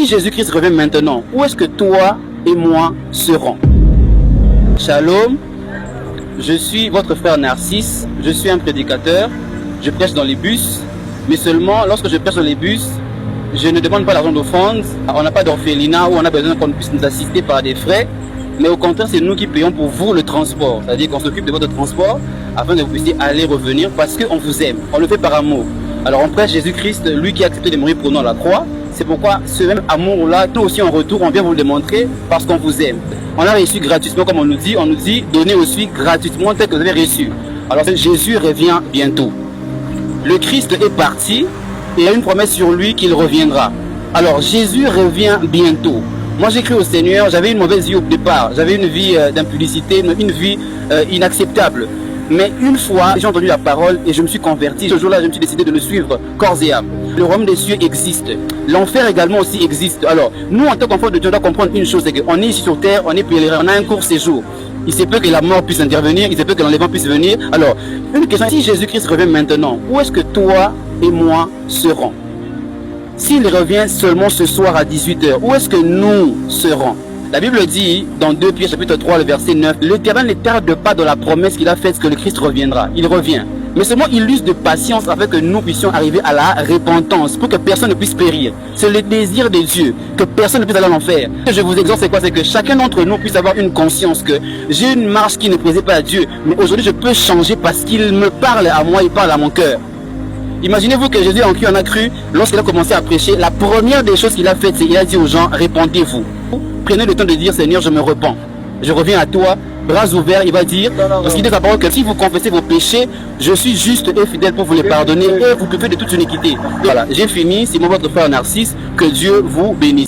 si Jésus-Christ revient maintenant, où est-ce que toi et moi serons? Shalom, je suis votre frère Narcisse, je suis un prédicateur, je prêche dans les bus, mais seulement lorsque je prêche dans les bus, je ne demande pas l'argent d'offrande, on n'a pas d'orphelinat où on a besoin qu'on puisse nous assister par des frais, mais au contraire c'est nous qui payons pour vous le transport, c'est-à-dire qu'on s'occupe de votre transport afin que vous puissiez aller revenir parce qu'on vous aime, on le fait par amour. Alors on prêche Jésus-Christ, lui qui a accepté de mourir pour nous à la croix. C'est pourquoi ce même amour-là, nous aussi en retour, on vient vous le démontrer parce qu'on vous aime. On a reçu gratuitement, comme on nous dit, donnez aussi gratuitement tel que vous avez reçu. Alors Jésus revient bientôt. Le Christ est parti et il y a une promesse sur lui qu'il reviendra. Alors Jésus revient bientôt. Moi j'ai cru au Seigneur, j'avais une mauvaise vie au départ, j'avais une vie d'impudicité, une vie inacceptable. Mais une fois, j'ai entendu la parole et je me suis converti. Ce jour-là, je me suis décidé de le suivre corps et âme. Le royaume des cieux existe. L'enfer également aussi existe. Alors, nous, en tant qu'enfants de Dieu, on doit comprendre une chose, c'est qu'on est ici sur terre, on est pèlerin, on a un court séjour. Il se peut que la mort puisse intervenir, il se peut que l'enlèvement puisse venir. Alors, une question, si Jésus-Christ revient maintenant, où est-ce que toi et moi serons? S'il revient seulement ce soir à 18h, où est-ce que nous serons? La Bible dit, dans 2 Pierre chapitre 3, le verset 9, l'Éternel ne tarde pas dans la promesse qu'il a faite que le Christ reviendra. Il revient. Mais seulement il use de patience afin que nous puissions arriver à la repentance, pour que personne ne puisse périr. C'est le désir de Dieu, que personne ne puisse aller en enfer. Ce que je vous exhorte, c'est quoi? C'est que chacun d'entre nous puisse avoir une conscience que j'ai une marche qui ne plaisait pas à Dieu, mais aujourd'hui je peux changer parce qu'il me parle à moi, il parle à mon cœur. Imaginez-vous que Jésus en qui on a cru, lorsqu'il a commencé à prêcher, la première des choses qu'il a faites, c'est qu'il a dit aux gens, répentez-vous. Prenez le temps de dire, Seigneur, je me repens. Je reviens à toi, bras ouverts, il va dire, parce qu'il dit sa parole que si vous confessez vos péchés, je suis juste et fidèle pour vous les pardonner et vous purifier de toute iniquité. Voilà, j'ai fini, c'est moi votre frère Narcisse, que Dieu vous bénisse.